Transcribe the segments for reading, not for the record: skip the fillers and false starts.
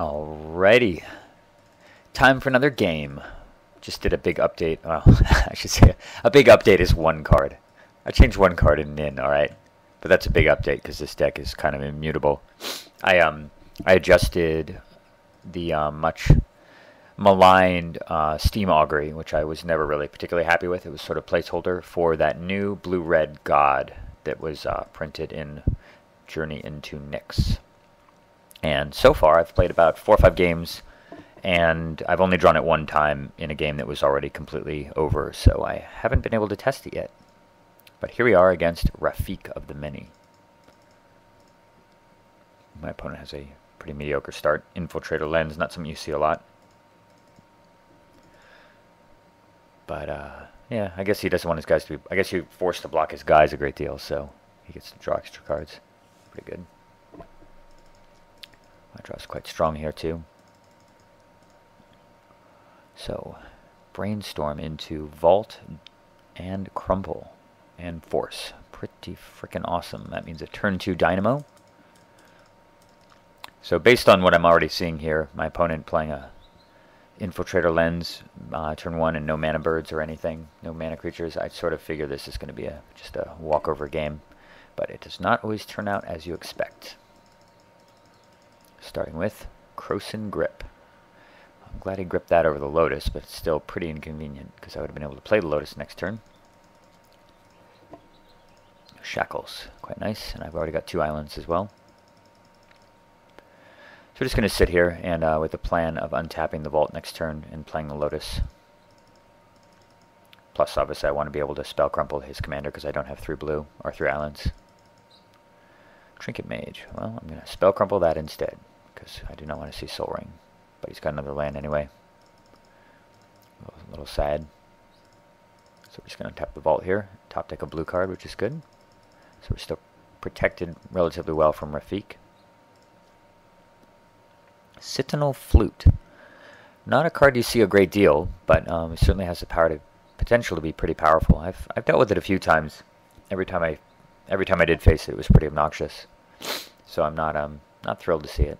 Alrighty. Time for another game. Just did a big update. Well, I should say a big update is one card. I changed one card in Nin, alright? But that's a big update because this deck is kind of immutable. I adjusted the much maligned Steam Augury, which I was never really particularly happy with. It was sort of placeholder for that new blue-red god that was printed in Journey into Nyx. And so far, I've played about 4 or 5 games, and I've only drawn it one time in a game that was already completely over, so I haven't been able to test it yet. But here we are against Rafiq of the Many. My opponent has a pretty mediocre start. Infiltrator Lens, not something you see a lot. But, yeah, I guess he doesn't want his guys to be... I guess you're forced to block his guys a great deal, so he gets to draw extra cards. Pretty good. My draw's quite strong here, too. So, Brainstorm into Vault and Crumple and Force. Pretty freaking awesome. That means a turn 2 Dynamo. So, based on what I'm already seeing here, my opponent playing a Infiltrator Lens, turn 1, and no mana birds or anything, no mana creatures, I sort of figure this is going to be just a walkover game. But it does not always turn out as you expect. Starting with Krosan Grip. I'm glad he gripped that over the Lotus, but it's still pretty inconvenient because I would have been able to play the Lotus next turn. Shackles, quite nice, and I've already got 2 islands as well. So we're just going to sit here and with the plan of untapping the Vault next turn and playing the Lotus. Plus, obviously, I want to be able to spell crumple his commander because I don't have 3 blue or 3 islands. Trinket Mage. Well, I'm going to spell crumple that instead because I do not want to see Soul Ring. But he's got another land anyway. A little sad. So we're just going to tap the Vault here. Top deck a blue card, which is good. So we're still protected relatively well from Rafiq. Sentinel Flute. Not a card you see a great deal, but it certainly has the potential to be pretty powerful. I've dealt with it a few times. Every time I did face it, it was pretty obnoxious. So I'm not thrilled to see it.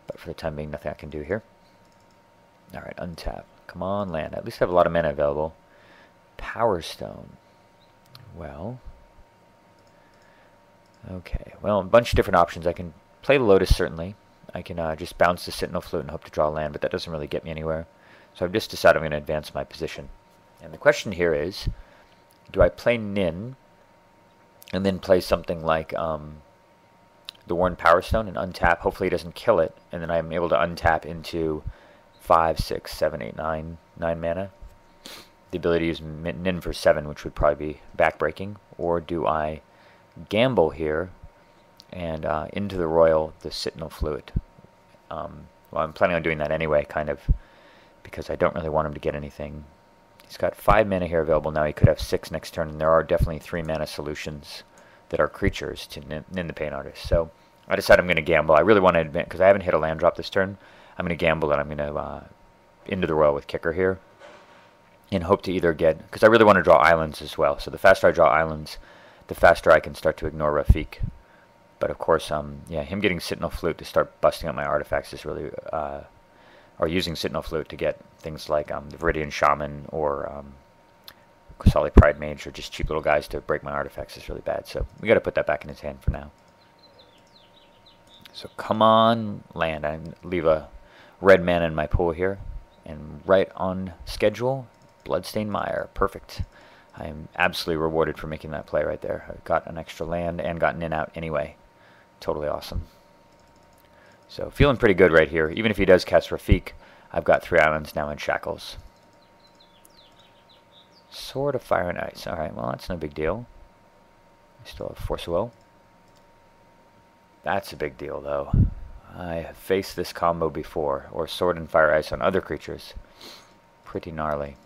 But for the time being, nothing I can do here. Alright, untap. Come on, land. At least I have a lot of mana available. Power Stone. Well. Okay. Well, a bunch of different options. I can play the Lotus, certainly. I can just bounce the Sentinel Flute and hope to draw land, but that doesn't really get me anywhere. So I've just decided I'm going to advance my position. And the question here is, do I play Nin and then play something like the Worn Power Stone and untap? Hopefully it doesn't kill it, and then I'm able to untap into 5, 6, 7, 8, 9 mana. The ability to use Nin for 7, which would probably be backbreaking. Or do I gamble here and into the Royal, the Sentinel Flute? Well, I'm planning on doing that anyway, kind of, because I don't really want him to get anything. He's got 5 mana here available now. He could have 6 next turn, and there are definitely 3 mana solutions that are creatures to Nin the Pain Artist. So I decided I'm going to gamble. I really want to advance, because I haven't hit a land drop this turn. I'm going to gamble, and I'm going to into the Royal with Kicker here, and hope to either get, because I really want to draw islands as well. So the faster I draw islands, the faster I can start to ignore Rafiq. But of course, yeah, him getting Sentinel Flute to start busting up my artifacts is really, or using Sentinel Flute to get things like the Viridian Shaman or Solid Pride Mage or just cheap little guys to break my artifacts is really bad. So we got to put that back in his hand for now. So come on, land. I leave a red mana in my pool here, and right on schedule, Bloodstained Mire. Perfect. I am absolutely rewarded for making that play right there. I got an extra land and got Nin out anyway. Totally awesome. So feeling pretty good right here. Even if he does cast Rafiq, I've got 3 islands now in Shackles. Sword of Fire and Ice. Alright, well, that's no big deal. I still have Force of Will. That's a big deal, though. I have faced this combo before, or Sword and Fire Ice on other creatures. Pretty gnarly.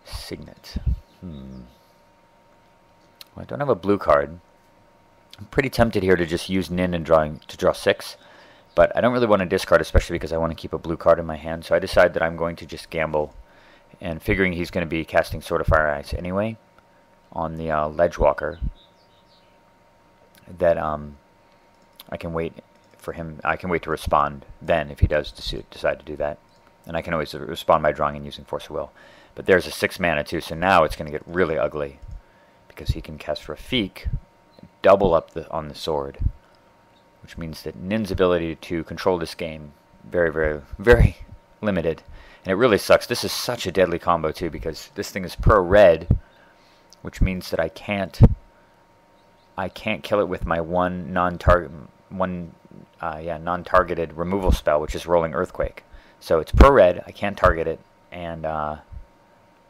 Signet. Well, I don't have a blue card. I'm pretty tempted here to just use Nin and to draw 6, but I don't really want to discard, especially because I want to keep a blue card in my hand. So I decide that I'm going to just gamble, and figuring he's going to be casting Sword of Fire and Ice anyway on the Ledgewalker, that I can wait for him. I can wait to respond then if he does decide to do that. And I can always respond by drawing and using Force of Will. But there's a 6 mana too, so now it's going to get really ugly. Because he can cast Rafiq, double up on the sword. Which means that Nin's ability to control this game, very, very, very limited. And it really sucks. This is such a deadly combo too, because this thing is per red, which means that I can't kill it with my one non-targeted removal spell, which is Rolling Earthquake. So it's per red, I can't target it, and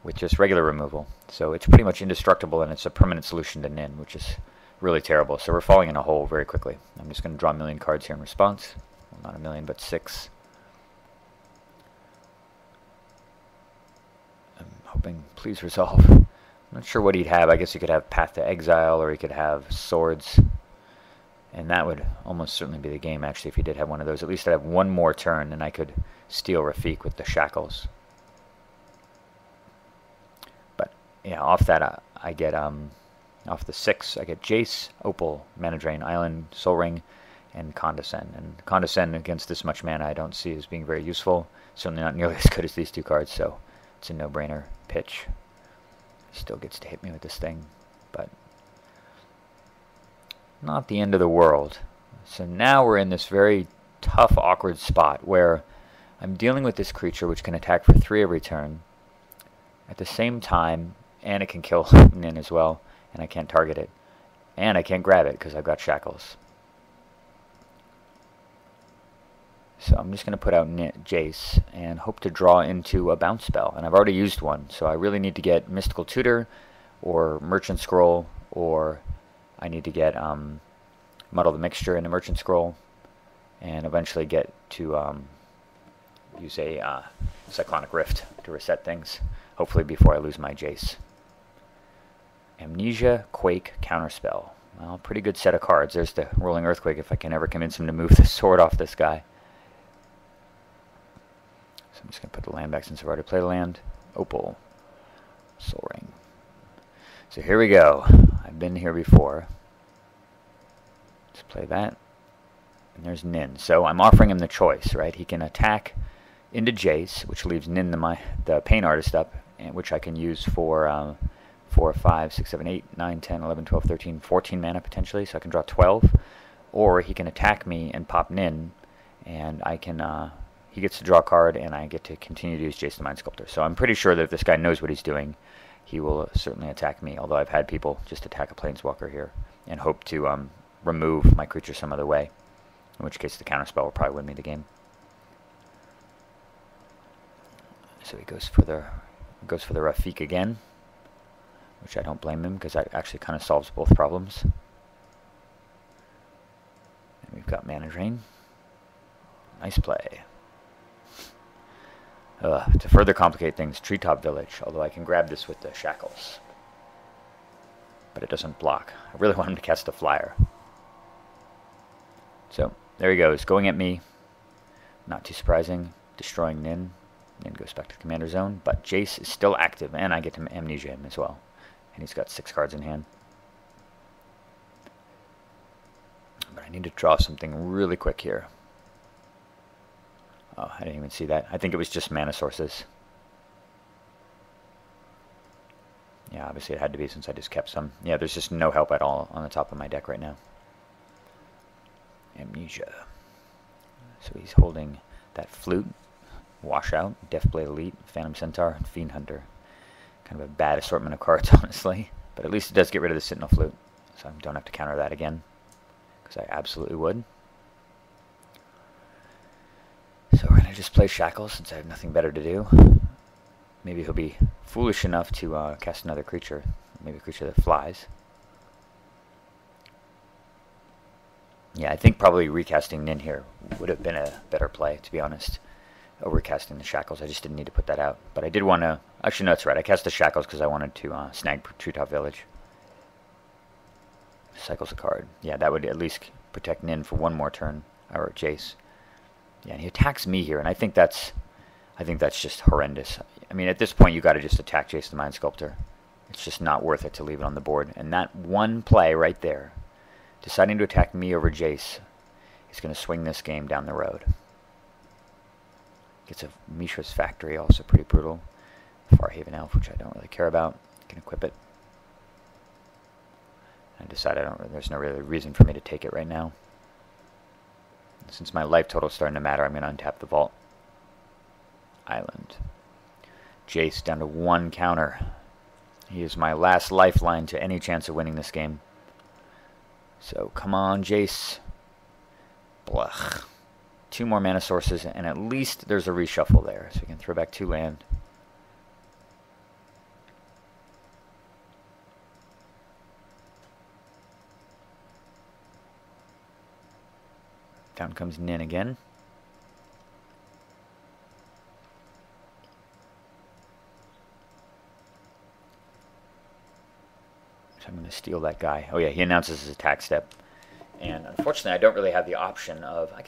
with just regular removal. So it's pretty much indestructible, and it's a permanent solution to Nin, which is really terrible. So we're falling in a hole very quickly. I'm just going to draw a million cards here in response. Well, not a million, but 6. I'm hoping, please resolve. I'm not sure what he'd have. I guess he could have Path to Exile, or he could have Swords. And that would almost certainly be the game, actually, if he did have one of those. At least I'd have one more turn, and I could steal Rafiq with the Shackles. But, yeah, off that, I get, off the 6, I get Jace, Opal, Mana Drain, Island, Soul Ring, and Condescend. And Condescend against this much mana I don't see as being very useful. Certainly not nearly as good as these 2 cards, so it's a no-brainer pitch. Still gets to hit me with this thing, but not the end of the world. So now we're in this very tough, awkward spot where I'm dealing with this creature which can attack for 3 every turn at the same time, and it can kill Nin as well, and I can't target it, and I can't grab it because I've got Shackles. So I'm just going to put out Jace and hope to draw into a bounce spell. And I've already used one, so I really need to get Mystical Tutor or Merchant Scroll, or I need to get Muddle the Mixture in a Merchant Scroll, and eventually get to use a Cyclonic Rift to reset things, hopefully before I lose my Jace. Amnesia, Quake, Counterspell. Well, pretty good set of cards. There's the Rolling Earthquake if I can ever convince him to move the sword off this guy. So I'm just going to put the land back since I've already played a land. Opal. Soul Ring. So here we go. I've been here before. Let's play that. And there's Nin. So I'm offering him the choice, right? He can attack into Jace, which leaves Nin the Pain Artist up, and which I can use for 4, 5, 6, 7, 8, 9, 10, 11, 12, 13, 14 mana potentially, so I can draw 12. Or he can attack me and pop Nin, and I can... he gets to draw a card, and I get to continue to use Jace the Mind Sculptor. So I'm pretty sure that if this guy knows what he's doing, he will certainly attack me, although I've had people just attack a Planeswalker here and hope to remove my creature some other way, in which case the counterspell will probably win me the game. So he goes for the Rafiq again, which I don't blame him, because that actually kind of solves both problems. And we've got Mana Drain. Nice play. To further complicate things, Treetop Village, although I can grab this with the Shackles. But it doesn't block. I really want him to cast a flyer. So, there he goes, going at me. Not too surprising. Destroying Nin. Nin goes back to the Commander Zone, but Jace is still active, and I get to Amnesia him as well. And he's got 6 cards in hand. But I need to draw something really quick here. Oh, I didn't even see that. I think it was just mana sources. Yeah, obviously it had to be since I just kept some. Yeah, there's just no help at all on the top of my deck right now. Amnesia. So he's holding that Flute, Washout, Deathblade Elite, Phantom Centaur, and Fiend Hunter. Kind of a bad assortment of cards, honestly. But at least it does get rid of the Sentinel Flute. So I don't have to counter that again, because I absolutely would. So we're going to just play Shackles since I have nothing better to do. Maybe he'll be foolish enough to cast another creature. Maybe a creature that flies. Yeah, I think probably recasting Nin here would have been a better play, to be honest. Over casting the Shackles. I just didn't need to put that out. But I did want to... Actually, no, that's right. I cast the Shackles because I wanted to snag Treetop Village. Cycles a card. Yeah, that would at least protect Nin for one more turn. Or Jace. Yeah, and he attacks me here, and I think that's just horrendous. I mean, at this point, you got to just attack Jace the Mind Sculptor. It's just not worth it to leave it on the board. And that one play right there, deciding to attack me over Jace, He's going to swing this game down the road. Gets a Mishra's Factory, also pretty brutal. Farhaven Elf, which I don't really care about. Can equip it. I decide there's no really reason for me to take it right now. Since my life total is starting to matter, I'm going to untap the vault. Island. Jace down to 1 counter. He is my last lifeline to any chance of winning this game. So come on, Jace. Blech. 2 more mana sources, and at least there's a reshuffle there. So we can throw back 2 land. Down comes Nin again. So I'm going to steal that guy. Oh yeah, he announces his attack step. And unfortunately, I don't really have the option of... I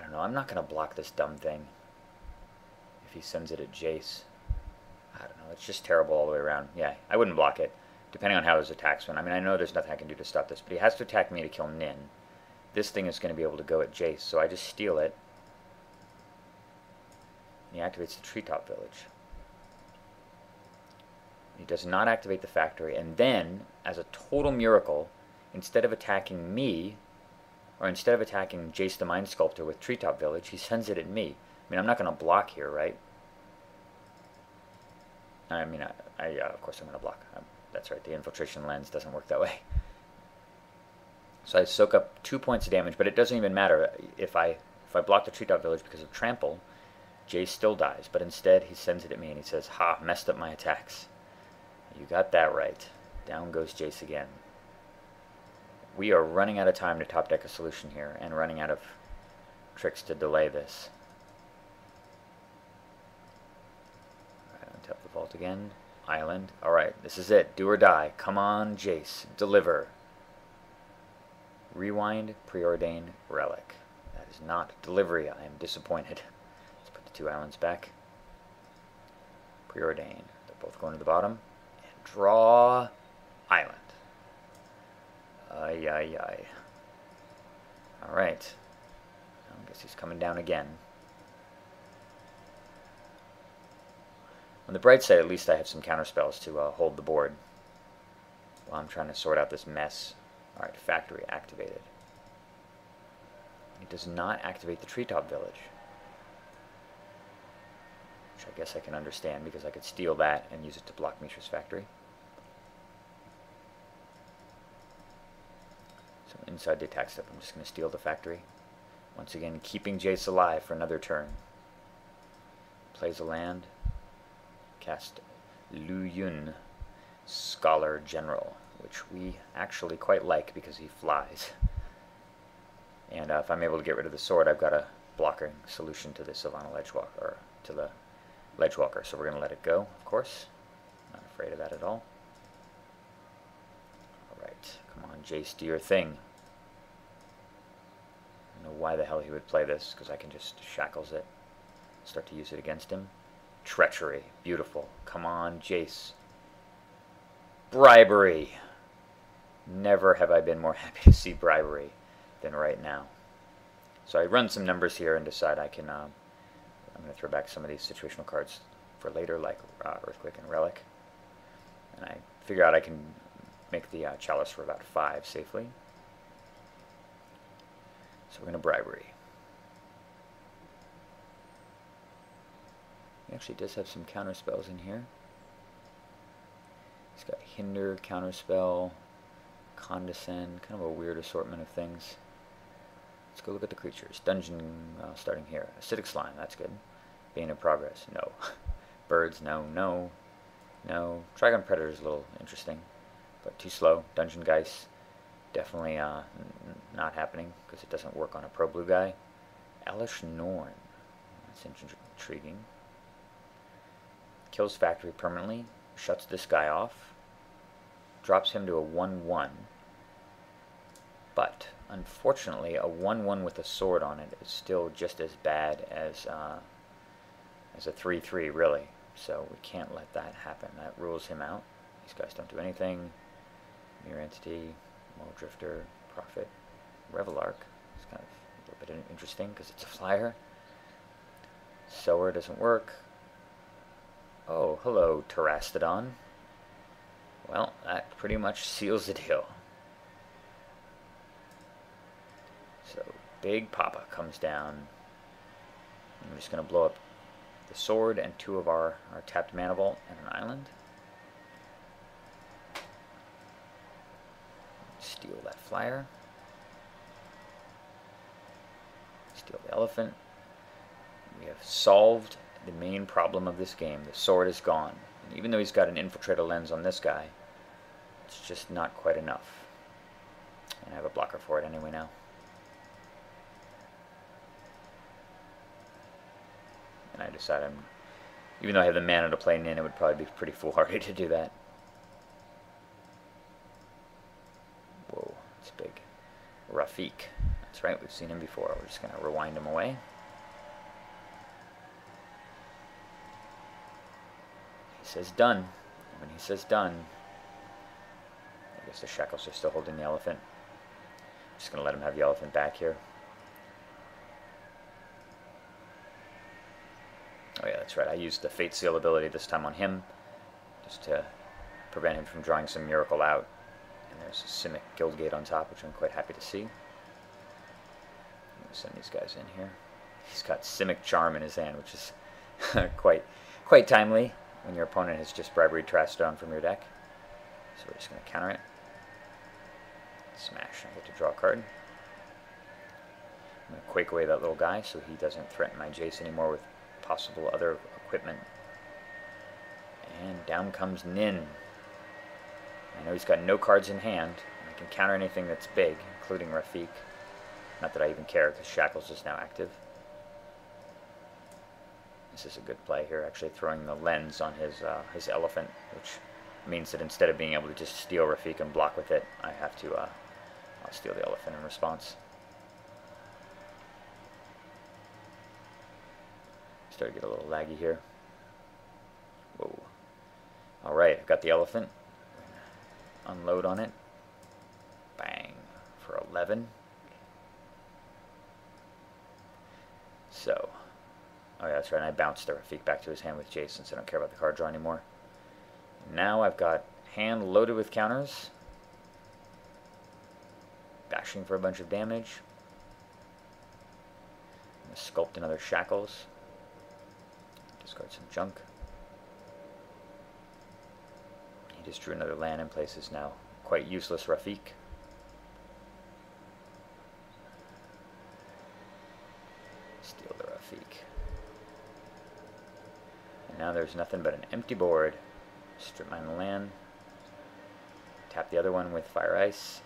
don't know, I'm not going to block this dumb thing. If he sends it at Jace. I don't know, it's just terrible all the way around. Yeah, I wouldn't block it, depending on how his attacks went. I mean, I know there's nothing I can do to stop this, but he has to attack me to kill Nin. This thing is going to be able to go at Jace, so I just steal it. And he activates the Treetop Village. He does not activate the factory, and then, as a total miracle, instead of attacking me, or instead of attacking Jace the Mind Sculptor with Treetop Village, he sends it at me. I mean, I'm not going to block here, right? I mean, of course I'm going to block. That's right, the Infiltration Lens doesn't work that way. So I soak up 2 points of damage, but it doesn't even matter. If I block the Treetop Village because of Trample, Jace still dies. But instead, he sends it at me, and he says, ha, messed up my attacks. You got that right. Down goes Jace again. We are running out of time to top deck a solution here, and running out of tricks to delay this. Alright, untap the vault again. Island. Alright, this is it. Do or die. Come on, Jace. Deliver. Rewind, Preordain, Relic. That is not delivery. I am disappointed. Let's put the 2 islands back. Preordain. They're both going to the bottom. And draw island. Ay, ay, ay. Alright. I guess he's coming down again. On the bright side, at least I have some counterspells to hold the board while I'm trying to sort out this mess. Alright, factory activated. It does not activate the Treetop Village. Which I guess I can understand, because I could steal that and use it to block Mishra's Factory. So inside the attack step, I'm just going to steal the factory. Once again, keeping Jace alive for another turn. Plays a land. Cast Lu Yun, Scholar General, which we actually quite like because he flies. And if I'm able to get rid of the sword, I've got a blocking solution to the Sylvana Ledgewalker, or to the Ledgewalker. So we're going to let it go, of course. Not afraid of that at all. Alright, come on, Jace, do your thing. I don't know why the hell he would play this, because I can just shackles it. Start to use it against him. Treachery, beautiful. Come on, Jace. Bribery. Never have I been more happy to see Bribery than right now. So I run some numbers here and decide I'm going to throw back some of these situational cards for later, like Earthquake and Relic. And I figure out I can make the Chalice for about 5 safely. So we're going to Bribery. He actually does have some counter spells in here. He's got Hinder, Counterspell, Condescend, kind of a weird assortment of things. Let's go look at the creatures. Dungeon, starting here. Acidic Slime, that's good. Bane of Progress, no. Birds, no, no, no. Dragon Predator is a little interesting, but too slow. Dungeon Geist, definitely not happening, because it doesn't work on a Pro Blue guy. Elish Norn, that's intriguing. Kills Factory permanently, shuts this guy off, drops him to a 1/1. But, unfortunately, a 1/1 with a sword on it is still just as bad as a 3/3, really. So we can't let that happen. That rules him out. These guys don't do anything. Mirror Entity, Mole Drifter, Prophet, Revelark. It's kind of a little bit interesting because it's a flyer. Sower doesn't work. Oh, hello, Terastodon. Well, that pretty much seals the deal. So, Big Papa comes down. I'm just going to blow up the sword and 2 of our tapped mana vault and an island. Steal that flyer. Steal the elephant. We have solved the main problem of this game. The sword is gone. And even though he's got an infiltrator lens on this guy, it's just not quite enough. And I have a blocker for it anyway now. And I decide even though I have the mana to play Nin, it would probably be pretty foolhardy to do that. Whoa, it's big. Rafiq. That's right, we've seen him before. We're just going to rewind him away. He says done. And when he says done, I guess the shackles are still holding the elephant. I'm just going to let him have the elephant back here. Oh yeah, that's right. I used the Fate Seal ability this time on him, just to prevent him from drawing some miracle out. And there's a Simic Guildgate on top, which I'm quite happy to see. I'm going to send these guys in here. He's got Simic Charm in his hand, which is quite timely when your opponent has just Bribery Terastodon from your deck. So we're just going to counter it. Smash. I get to draw a card. I'm going to Quake away that little guy so he doesn't threaten my Jace anymore with possible other equipment. And down comes Nin. I know he's got no cards in hand. I can counter anything that's big, including Rafiq. Not that I even care, because Shackles is now active. This is a good play here, actually throwing the lens on his elephant, which means that instead of being able to just steal Rafiq and block with it, I have to I'll steal the elephant in response. Start to get a little laggy here. Whoa. Alright, I've got the elephant. Unload on it. Bang. For 11. So. Oh yeah, that's right. And I bounced the Rafiq back to his hand with Jace since I don't care about the card draw anymore. Now I've got hand loaded with counters. Bashing for a bunch of damage. I'm going to sculpt another Shackles. Discard some junk. He just drew another land in places now. Quite useless Rafiq. Steal the Rafiq. And now there's nothing but an empty board. Strip mine the land. Tap the other one with Fire Ice.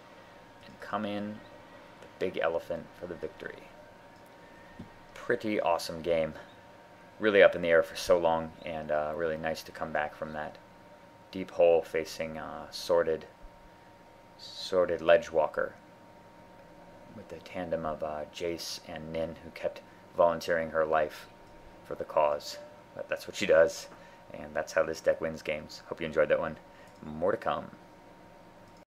And come in the big elephant for the victory. Pretty awesome game. Really up in the air for so long, and really nice to come back from that deep hole facing sorted Ledgewalker with the tandem of Jace and Nin, who kept volunteering her life for the cause. But that's what she does, and that's how this deck wins games. Hope you enjoyed that one. More to come.